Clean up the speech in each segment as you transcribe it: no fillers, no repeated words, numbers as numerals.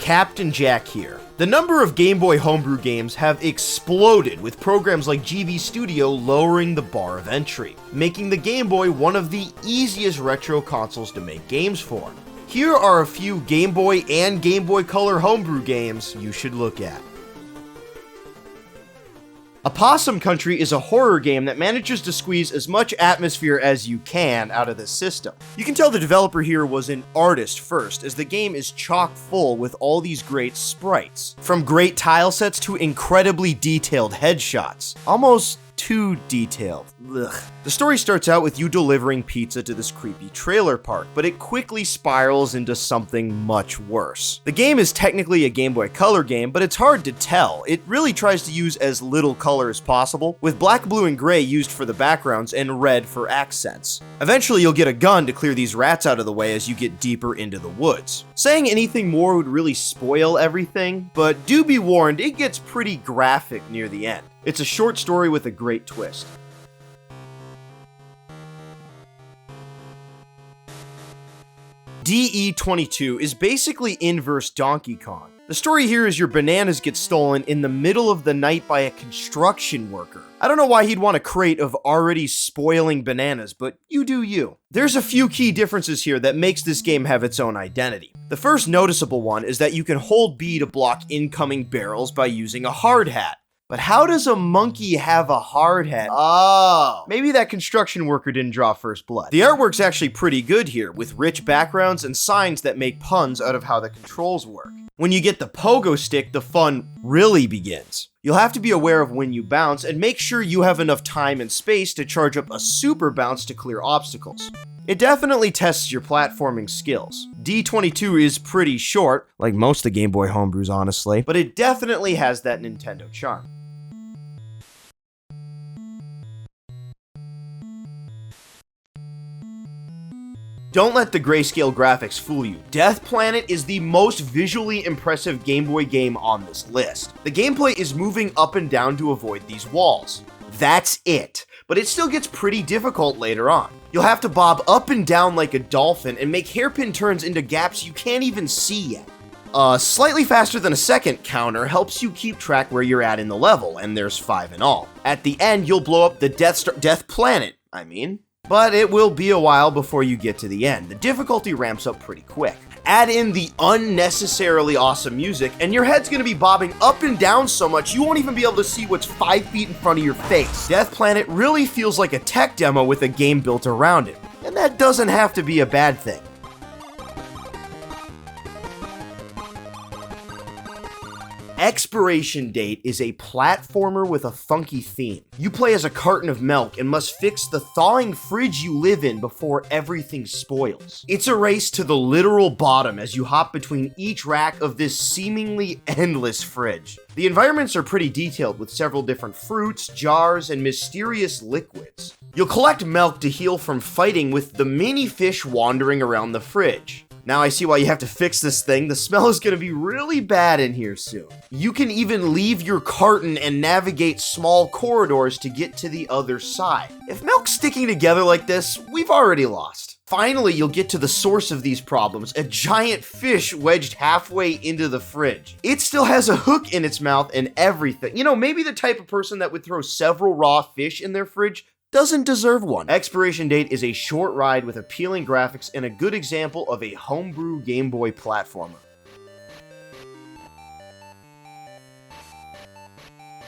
Captain Jack here. The number of Game Boy Homebrew games have exploded, with programs like GB Studio lowering the bar of entry, making the Game Boy one of the easiest retro consoles to make games for. Here are a few Game Boy and Game Boy Color homebrew games you should look at. Opussum Country is a horror game that manages to squeeze as much atmosphere as you can out of the system. You can tell the developer here was an artist first, as the game is chock full with all these great sprites. From great tile sets to incredibly detailed headshots. Almost too detailed. Ugh. The story starts out with you delivering pizza to this creepy trailer park, but it quickly spirals into something much worse. The game is technically a Game Boy Color game, but it's hard to tell. It really tries to use as little color as possible, with black, blue, and gray used for the backgrounds and red for accents. Eventually you'll get a gun to clear these rats out of the way as you get deeper into the woods. Saying anything more would really spoil everything, but do be warned, it gets pretty graphic near the end. It's a short story with a great twist. DE22 is basically inverse Donkey Kong. The story here is your bananas get stolen in the middle of the night by a construction worker. I don't know why he'd want a crate of already spoiling bananas, but you do you. There's a few key differences here that makes this game have its own identity. The first noticeable one is that you can hold B to block incoming barrels by using a hard hat. But how does a monkey have a hard hat? Oh, maybe that construction worker didn't draw first blood. The artwork's actually pretty good here, with rich backgrounds and signs that make puns out of how the controls work. When you get the pogo stick, the fun really begins. You'll have to be aware of when you bounce and make sure you have enough time and space to charge up a super bounce to clear obstacles. It definitely tests your platforming skills. D22 is pretty short, like most of the Game Boy homebrews honestly, but it definitely has that Nintendo charm. Don't let the grayscale graphics fool you. Death Planet is the most visually impressive Game Boy game on this list. The gameplay is moving up and down to avoid these walls. That's it, but it still gets pretty difficult later on. You'll have to bob up and down like a dolphin and make hairpin turns into gaps you can't even see yet. Slightly faster than a second counter helps you keep track where you're at in the level, and there's 5 in all. At the end, you'll blow up the Death Planet, But it will be a while before you get to the end. The difficulty ramps up pretty quick. Add in the unnecessarily awesome music, and your head's gonna be bobbing up and down so much you won't even be able to see what's 5 feet in front of your face. Death Planet really feels like a tech demo with a game built around it, and that doesn't have to be a bad thing. Expiration Date is a platformer with a funky theme. You play as a carton of milk and must fix the thawing fridge you live in before everything spoils. It's a race to the literal bottom as you hop between each rack of this seemingly endless fridge. The environments are pretty detailed with several different fruits, jars, and mysterious liquids. You'll collect milk to heal from fighting with the mini fish wandering around the fridge. Now I see why you have to fix this thing. The smell is gonna be really bad in here soon. You can even leave your carton and navigate small corridors to get to the other side. If milk's sticking together like this, we've already lost. Finally, you'll get to the source of these problems, a giant fish wedged halfway into the fridge. It still has a hook in its mouth and everything. You know, maybe the type of person that would throw several raw fish in their fridge doesn't deserve one. Expiration Date is a short ride with appealing graphics and a good example of a homebrew Game Boy platformer.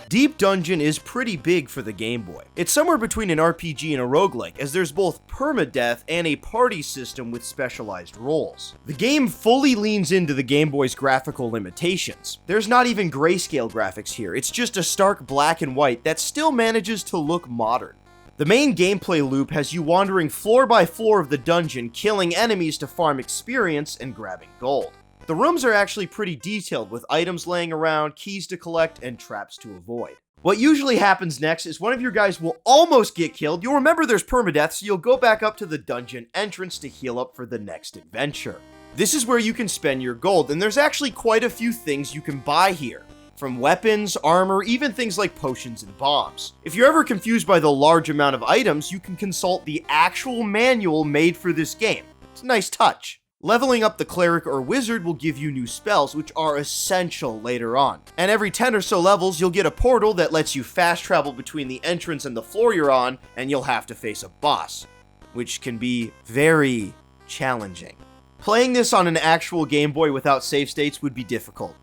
Deep Dungeon is pretty big for the Game Boy. It's somewhere between an RPG and a roguelike, as there's both permadeath and a party system with specialized roles. The game fully leans into the Game Boy's graphical limitations. There's not even grayscale graphics here, it's just a stark black and white that still manages to look modern. The main gameplay loop has you wandering floor by floor of the dungeon, killing enemies to farm experience and grabbing gold. The rooms are actually pretty detailed, with items laying around, keys to collect, and traps to avoid. What usually happens next is one of your guys will almost get killed. You'll remember there's permadeath, so you'll go back up to the dungeon entrance to heal up for the next adventure. This is where you can spend your gold, and there's actually quite a few things you can buy here. From weapons, armor, even things like potions and bombs. If you're ever confused by the large amount of items, you can consult the actual manual made for this game. It's a nice touch. Leveling up the cleric or wizard will give you new spells, which are essential later on. And every 10 or so levels, you'll get a portal that lets you fast travel between the entrance and the floor you're on, and you'll have to face a boss, which can be very challenging. Playing this on an actual Game Boy without save states would be difficult.